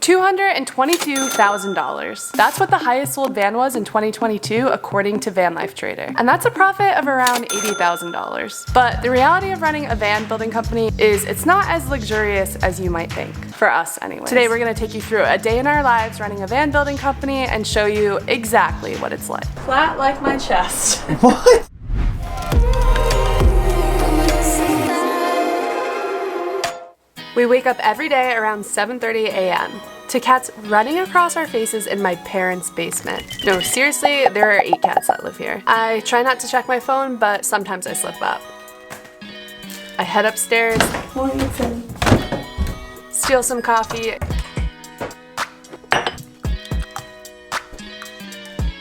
$222,000. That's what the highest sold van was in 2022 according to Van Life Trader. And that's a profit of around $80,000. But the reality of running a van building company is it's not as luxurious as you might think. For us anyway. Today we're gonna take you through a day in our lives running a van building company and show you exactly what it's like. Flat like my chest. What? We wake up every day around 7:30 a.m. to cats running across our faces in my parents' basement. No, seriously, there are 8 cats that live here. I try not to check my phone, but sometimes I slip up. I head upstairs, steal some coffee,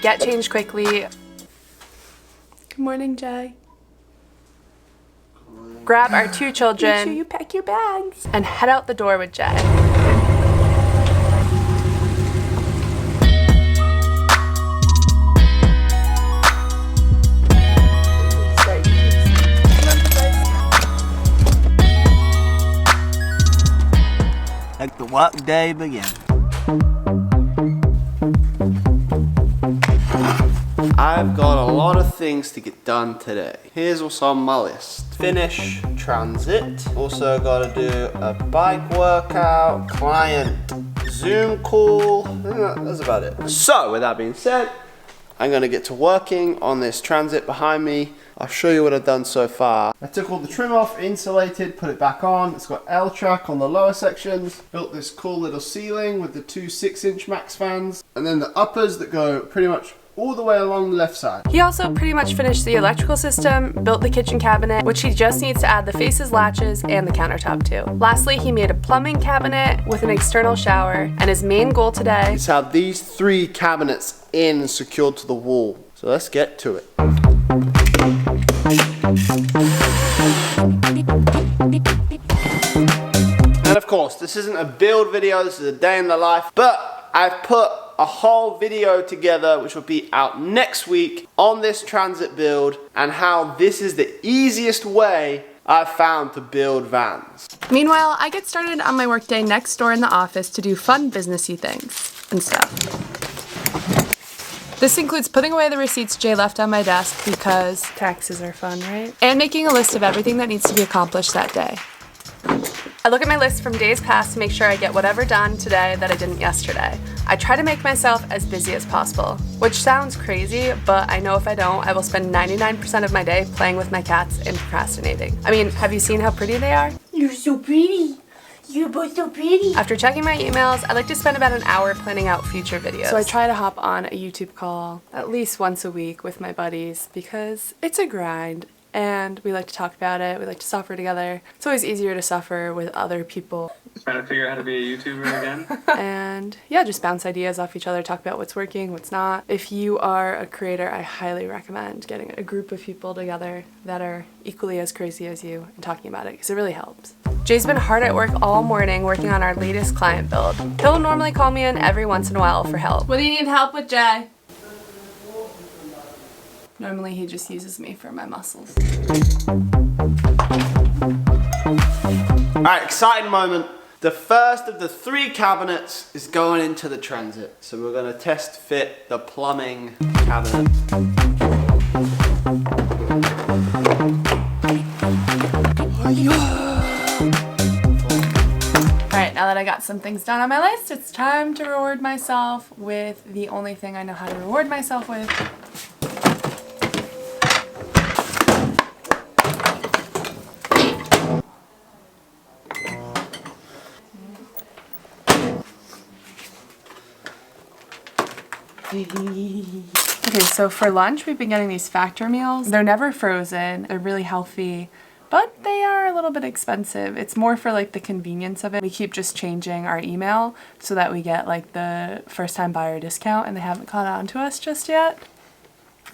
get changed quickly. Good morning, Jay. Grab our 2 children. Make sure you pack your bags. And head out the door with Jay. Let the work day begin. I've got a lot of things to get done today. Here's what's on my list. Finish transit. Also gotta do a bike workout, client Zoom call. That's about it. So with that being said, I'm gonna get to working on this transit behind me. I'll show you what I've done so far. I took all the trim off, insulated, put it back on. It's got L-track on the lower sections. Built this cool little ceiling with the 2 6-inch max fans. And then the uppers that go pretty much all the way along the left side. He also pretty much finished the electrical system, built the kitchen cabinet, which he just needs to add the faces, latches, and the countertop to. Lastly, he made a plumbing cabinet with an external shower, and his main goal today is to have these 3 cabinets in secured to the wall. So let's get to it. And of course, this isn't a build video, this is a day in the life, but I've put a whole video together which will be out next week on this transit build and how this is the easiest way I've found to build vans. Meanwhile, I get started on my workday next door in the office to do fun businessy things and stuff. This includes putting away the receipts Jay left on my desk because taxes are fun, right? And making a list of everything that needs to be accomplished that day. I look at my list from days past to make sure I get whatever done today that I didn't yesterday. I try to make myself as busy as possible, which sounds crazy, but I know if I don't, I will spend 99% of my day playing with my cats and procrastinating. I mean, have you seen how pretty they are? You're so pretty. You're both so pretty. After checking my emails, I like to spend about an hour planning out future videos. So I try to hop on a YouTube call at least once a week with my buddies because it's a grind. And we like to talk about it, we like to suffer together. It's always easier to suffer with other people. Just trying to figure out how to be a YouTuber again. And yeah, just bounce ideas off each other, talk about what's working, what's not. If you are a creator, I highly recommend getting a group of people together that are equally as crazy as you and talking about it, because it really helps. Jay's been hard at work all morning working on our latest client build. He'll normally call me in every once in a while for help. What do you need help with, Jay? Normally he just uses me for my muscles. Alright, exciting moment. The first of the 3 cabinets is going into the transit. So we're going to test fit the plumbing cabinet. Alright, now that I got some things done on my list, it's time to reward myself with the only thing I know how to reward myself with. Okay, so for lunch we've been getting these factor meals. They're never frozen, they're really healthy, but they are a little bit expensive. It's more for like the convenience of it. We keep just changing our email so that we get like the first time buyer discount, and they haven't caught on to us just yet.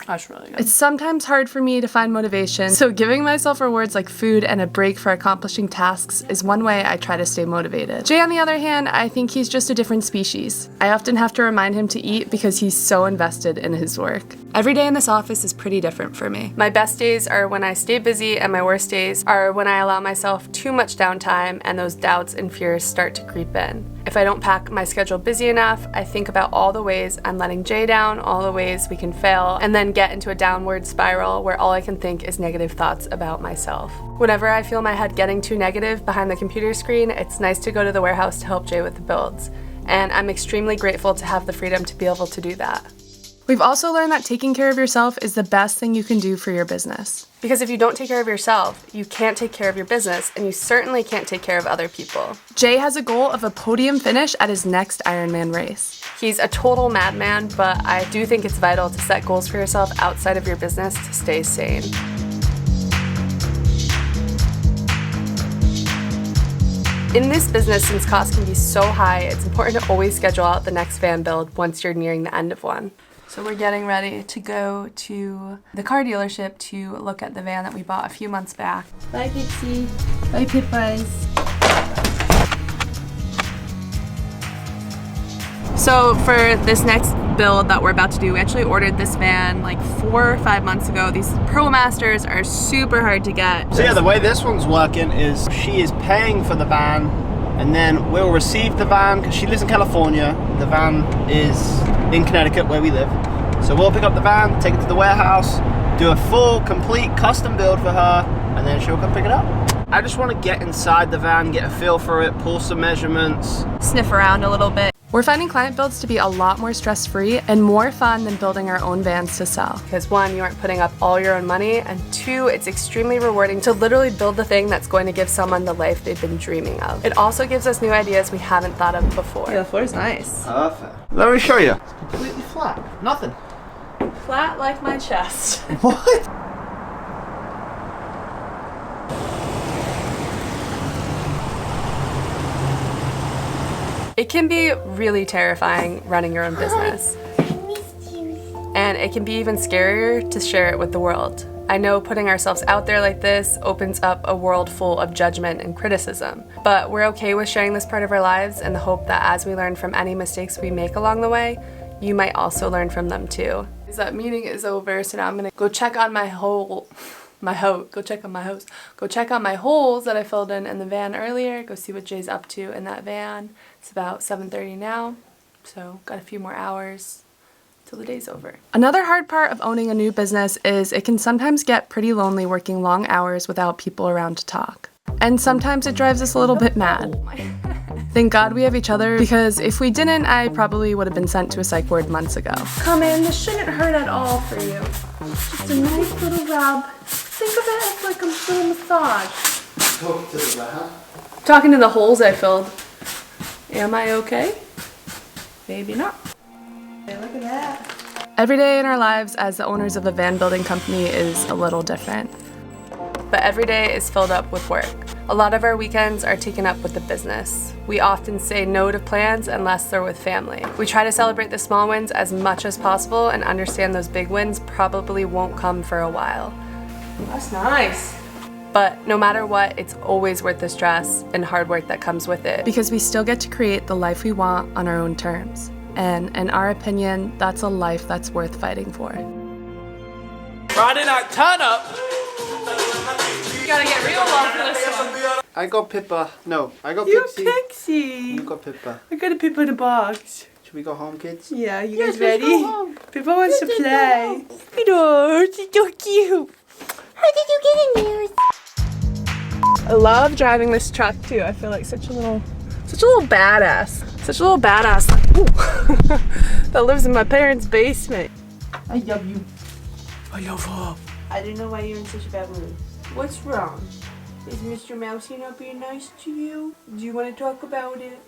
That's really good. It's sometimes hard for me to find motivation, so giving myself rewards like food and a break for accomplishing tasks is one way I try to stay motivated. Jay, on the other hand, I think he's just a different species. I often have to remind him to eat because he's so invested in his work. Every day in this office is pretty different for me. My best days are when I stay busy, and my worst days are when I allow myself too much downtime and those doubts and fears start to creep in. If I don't pack my schedule busy enough, I think about all the ways I'm letting Jay down, all the ways we can fail, and then get into a downward spiral where all I can think is negative thoughts about myself. Whenever I feel my head getting too negative behind the computer screen, it's nice to go to the warehouse to help Jay with the builds. And I'm extremely grateful to have the freedom to be able to do that. We've also learned that taking care of yourself is the best thing you can do for your business. Because if you don't take care of yourself, you can't take care of your business, and you certainly can't take care of other people. Jay has a goal of a podium finish at his next Ironman race. He's a total madman, but I do think it's vital to set goals for yourself outside of your business to stay sane. In this business, since costs can be so high, it's important to always schedule out the next van build once you're nearing the end of one. So we're getting ready to go to the car dealership to look at the van that we bought a few months back. Bye, Pixie. Bye, Pippas. So for this next build that we're about to do, we actually ordered this van like 4 or 5 months ago. These ProMasters are super hard to get. So yeah, the way this one's working is she is paying for the van, and then we'll receive the van because she lives in California. The van is in Connecticut where we live. So we'll pick up the van, take it to the warehouse, do a full, complete custom build for her, and then she'll come pick it up. I just want to get inside the van, get a feel for it, pull some measurements. Sniff around a little bit. We're finding client builds to be a lot more stress-free and more fun than building our own vans to sell. Because 1, you aren't putting up all your own money, and 2, it's extremely rewarding to literally build the thing that's going to give someone the life they've been dreaming of. It also gives us new ideas we haven't thought of before. Yeah, the floor's nice. Perfect. Let me show you. It's completely flat. Nothing. Flat like my chest. What? It can be really terrifying running your own business. I missed you. And it can be even scarier to share it with the world. I know putting ourselves out there like this opens up a world full of judgment and criticism, but we're okay with sharing this part of our lives in the hope that as we learn from any mistakes we make along the way, you might also learn from them too. That meeting is over, so now I'm gonna go check on go check on my holes that I filled in the van earlier, go see what Jay's up to in that van. It's about 7:30 now, so got a few more hours till the day's over. Another hard part of owning a new business is it can sometimes get pretty lonely working long hours without people around to talk. And sometimes it drives us a little bit mad. Thank God we have each other, because if we didn't, I probably would have been sent to a psych ward months ago. Come in, this shouldn't hurt at all for you. Just a nice little rub. Think of it as like a little massage. Talk to the warehouse. Talking to the holes I filled. Am I okay? Maybe not. Hey, look at that. Every day in our lives as the owners of a van building company is a little different. But every day is filled up with work. A lot of our weekends are taken up with the business. We often say no to plans unless they're with family. We try to celebrate the small wins as much as possible and understand those big wins probably won't come for a while. That's nice. But no matter what, it's always worth the stress and hard work that comes with it, because we still get to create the life we want on our own terms. And in our opinion, that's a life that's worth fighting for. Friday night turn up. You gotta get real well for this one. I got Pippa. No, I got You're Pixie. Pixie. You got Pippa. I got a Pippa in a box. Should we go home, kids? Yeah, you Yes, guys let's ready? go home. Pippa wants to play. Oh, it's so cute. How did you get in here? I love driving this truck too. I feel like such a little badass. Such a little badass that lives in my parents' basement. I love you. I love her. I don't know why you're in such a bad mood. What's wrong? Is Mr. Mousey not being nice to you? Do you want to talk about it?